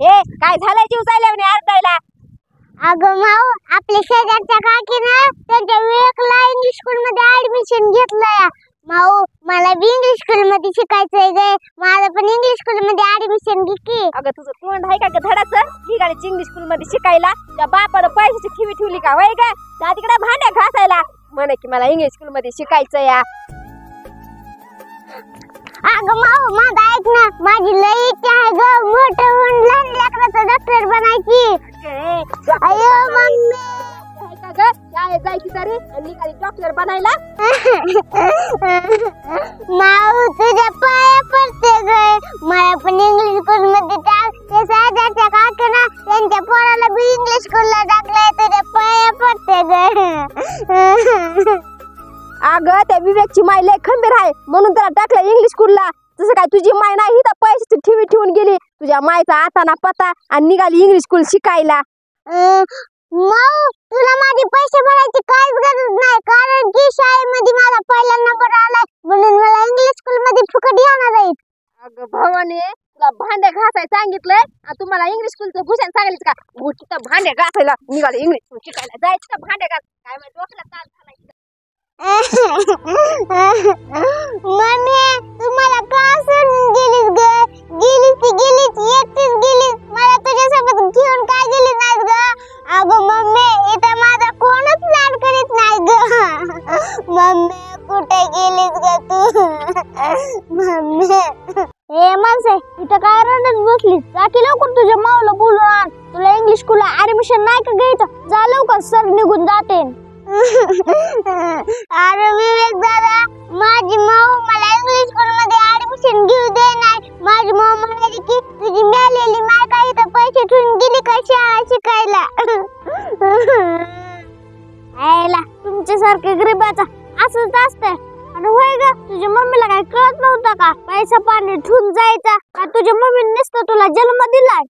हे काय झालंय जीव चालल्याने अर्धायला? अगं माऊ, आपल्या शेजारच्या काकीनं त्यांच्या विवेकला इंग्लिश स्कूल मध्ये ऍडमिशन घेतलंय. माऊ, मला बी इंग्लिश स्कूल मध्ये शिकायचंय ग. माझं पण इंग्लिश स्कूल मध्ये ऍडमिशन घे की. अगं तुझं तोंड आहे का ग धडाचं? निघाली इंग्लिश स्कूल मध्ये शिकायला. त्या बापानं पैशाची ठेवी ठेवली का होय ग? त्या तिकडे भांड्या घासायला म्हणे की मला इंग्लिश स्कूल मध्ये शिकायचं या. अगं माऊ, माझं ऐक ना, माझी लई इच्छा आहे ग मोठं होऊन लहान लेकराचं डॉक्टर बनायची. अयो मम्मी, काय का ग? शाळेत जायची तरी आणि निघाली डॉक्टर बनायला. माऊ तुझ्या पाया पडते ग. मला पण इंग्लिश स्कूल मध्ये टाक. ते शेजारच्या काकीनं त्यांच्या पोराला बी इंग्लिश स्कूलला टाकलंय. तुझ्या पाया पडते ग. अगं त्या विवेकची माय लय खंबीर आहे म्हणून त्याला टाकलं इंग्लिश स्कूलला. तसं काय तुझी माय नाही ही तर पैशाची ठेवी ठेवून गेली तुझ्या मायचा आता ना पता आणि निघाली इंग्लिश स्कूल शिकायला. माऊ, तुला माझे पैसे भरायची काहीच गरज नाही, कारण की शाळेमध्ये माझा पहिला नंबर आलाय म्हणून मला इंग्लिश स्कूल मध्ये फुकट येणार आहे. अगं भवानी, तुला भांडे घासाय सांगितलंय आणि तुम्हाला इंग्लिश स्कूलचं भूषण सांगितलं का? तिथं भांडे घासायला निघाले इंग्लिश स्कूल शिकायला. जायचं तर भांडे घास. काय माहिती डोक्याला ताण झाला. मम्मी, तुम्हाला का सोडून गेलीस ग? गेलीस ती गेलीस, एकटीच गेलीस. मला तुझ्यासोबत घेऊन काय गेली नाहीस ग? अगं मम्मी, इथं माझा कोणच लाड करीत नाही ग. मम्मी, कुठे गेलीस ग तू? मम्मी. ए माणसे, इथं काय रडत बसलीस? जा की लवकर तुझ्या माऊला बोलून आण. तुला इंग्लिश स्कूलला ऍडमिशन नाही का घ्यायचं? जा लवकर, सर निघून जाते. अरे विवेक दादा, माझी माऊ मला इंग्लिश स्कूल मध्ये ऍडमिशन घेऊ दे नाही. माझी माऊ म्हणाली की तुझी मेलेली माय काही तर पैसे ठेवून गेली का शाळा शिकायला. आयला तुमच्यासारखे गरीबाचा असंच असतंय. आणि होय ग, तुझ्या मम्मीला काय कळत नव्हतं का पैसा पाणी ठेवून जायचा? का तुझ्या मम्मीने नुसतं तुला जन्म दिलाय?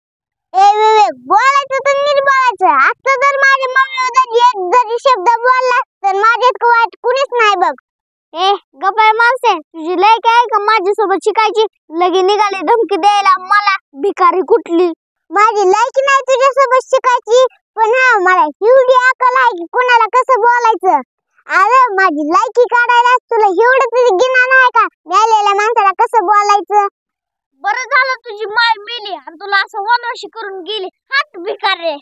ए विवेक, बोलायचं तर नीट बोलायचं. आता जर माझ्या मम्मीबद्दल एक जरी शब्द बोलला तर माझ्यात वाईट कुणीच नाही बघ. ए गप्पा माणसे, तुझी लय काय का माझ्यासोबत शिकायची? लगे निघाली धमकी द्यायला मला, भिकारी कुठली. माझी लायकी नाही तुझ्यासोबत शिकायची, पण हा मला एवढी अक्कल आहे की कुणाला कसं बोलायचं. अरे माझी लायकी काढायला तुला एवढं तरी ज्ञान आहे का? मेलेल्या माणसाला कसं बोलायचं? बरं झालं तुझी माय मेली आणि तुला असं वनवाशी करून गेली. हात भिकारे.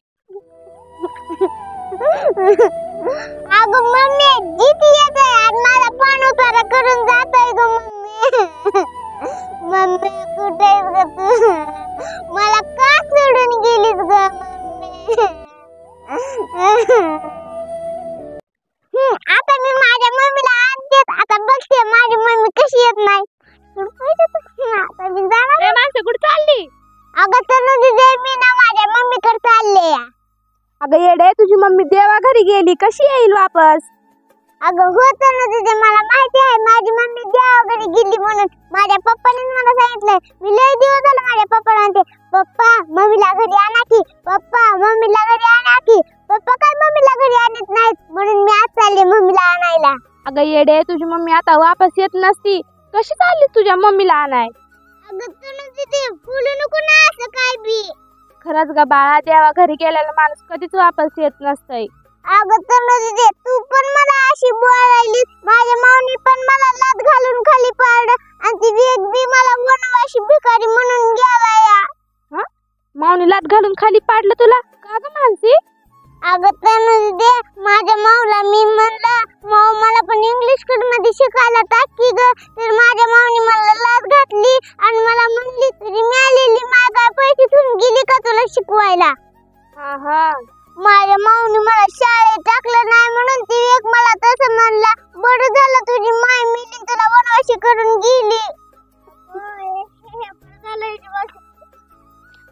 अगं मम्मी, जिथे येते आणि मला पान उतारा करून जातोय ग मम्मी. मम्मी कुठे ग तू? मला का सोडून गेलीस ग मम्मी? आता मी माझ्या मम्मीला आणते. आता बघते माझी मम्मी कशी येत नाही. आता मी जाणार. माणसं कुठे चालली? अगं तनु दीदी, मी ना माझ्या मम्मीकडे चालले. अगं येडे, तुझी मम्मी देवा घरी गेली, कशी येईल वापस? अगं हो तनु दीदी, मला माहिती आहे माझी मम्मी देवा घरी गेली म्हणून. माझ्या पप्पाने मला सांगितलंय. मी लय दिवस झाले माझ्या पप्पाला म्हणते, पप्पा मम्मीला घरी आणा की, पप्पा मम्मीला घरी आणा की. पप्पा काय मम्मीला घरी आणत नाहीत म्हणून मी आज चालले मम्मीला आणायला. अगं येडे, तुझी मम्मी आता वापस येत नसती. कशी चालली तुझ्या मम्मीला आणाय? अगं तनु दीदी, बोलू नको ना असं काय बी. खरंच ग बाळा, देवा घरी गेलेला माणूस कधीच वापस येत नसतंय. अगं तनु दीदी, तू पण मला अशी बोलायली. माझ्या माऊनी पण मला लाद घालून खाली पाडलं आणि ती विवेक बी मला वनवाशी भिकारी म्हणून गेला. माऊनी लाद घालून खाली पाडलं तुला? का ग मानसी? अगं तनु दीदी, माझ्या माऊला मी म्हणलं, माऊ मला पण इंग्लिश स्कूल मध्ये शिकायला टाक की ग. तर माझ्या माऊनी मला लाद घातली आणि मला म्हणली तुझी मेलेली माय काय पैसे ठेवून गेली का तुला शिकवायला? माझ्या माऊनी मला शाळेत टाकलं नाही म्हणून ती एक मला तसं म्हणला. बरं झालं तुझी माय मेली, तुला वनवाशी करून गेली.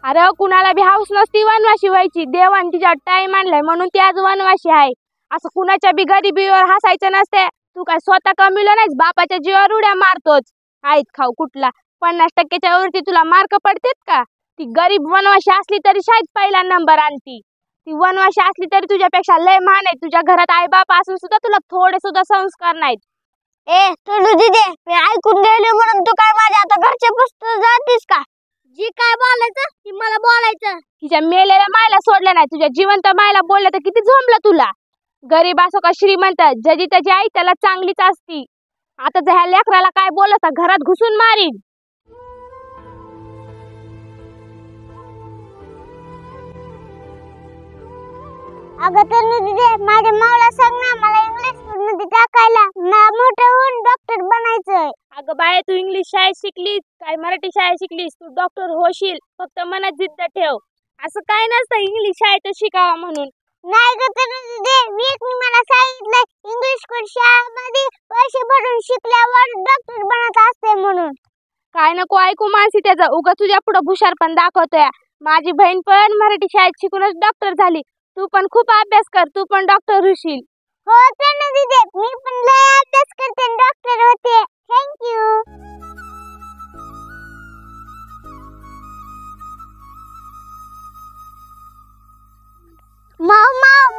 अरे कुणाला बी हाऊस नसती वनवाशी व्हायची. देवान तिच्या टाइम आणलाय म्हणून ती आज वनवाशी आहे. असं कुणाच्या बी गरिबीवर हसायचं नसते. तू काय स्वतः कमिलं नाहीस, बापाच्या जीवावर उड्या मारतोच. आईत खाऊ कुठला. 50% वरती तुला मार्क पडतेत का? ती गरीब वनवाशी असली तरी शाळेत पहिला नंबर आणती. ती वनवाशी असली तरी तुझ्यापेक्षा लय महान आहे. तुझ्या घरात आई बाप असून सुद्धा तुला थोडे सुद्धा संस्कार नाहीत. ए तनु दीदी, मी ऐकून गेले म्हणून तू काय माझ्या आता घरच्या पुस्तक जातीस का? जी काय बोलायचं ती मला बोलायचं. तिच्या मेलेल्या मायला सोडलं नाही, तुझ्या जिवंत मायला बोललं तर किती झोंबलं तुला. गरीब असो का श्रीमंत, ज्याची त्याची आई त्याला चांगलीच असती. आता जर ह्या लेकराला काय बोललं तर घरात घुसून मारीन. अगं तनु दीदी, माझ्या मावला सांग ना मला इंग्लिश स्कूल मध्ये टाकायला. मला मोठं होऊन डॉक्टर बनायचंय. अगं बाळे, तू इंग्लिश शाळेत शिकलीस काय मराठी शाळेत शिकलीस, तू डॉक्टर होशील. फक्त मनात जिद्द ठेव. असं काय नसतं इंग्लिश शाळेत शिकावा म्हणून. नाही ग तनु दीदी, विवेकने मला सांगितलं इंग्लिश स्कूल शाळेमध्ये पैसे भरून शिकल्यावर डॉक्टर बनत असते म्हणून. काय नको ऐकू मानसी त्याचं, उगा तुझ्या पुढं भुशार पण दाखवतोय. माझी बहीण पण मराठी शाळेत शिकूनच डॉक्टर झाली. तू पण खूप अभ्यास कर, तू पण डॉक्टर होशील. हो तनु दीदी, मी पण लय अभ्यास करते आणि डॉक्टर होते. थँक्यू.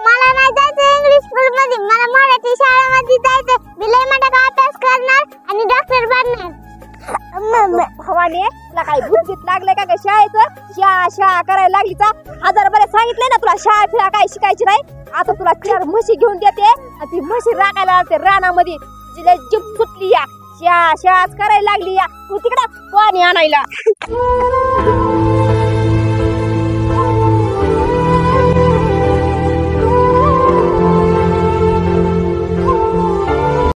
मला नाही जायचं इंग्लिश स्कूल मध्ये, मला मराठी शाळेमध्ये जायचं. मी लय मोठा अभ्यास करणार आणि डॉक्टर बनणार. भवानी, तुला काय बुद्धीत लागलंय का काय शाळेचं? शाळा करायला लागलीचा. हजार बरे सांगितलंय ना तुला शाळा फिळा काय शिकायची नाही. आता तुला 4 म्हशी घेऊन देते आणि ती म्हशी राखायला लागते रानामध्ये. जिला जीभ सुटली या शाळाच करायला लागली या. तू तिकडं पाणी आणायला.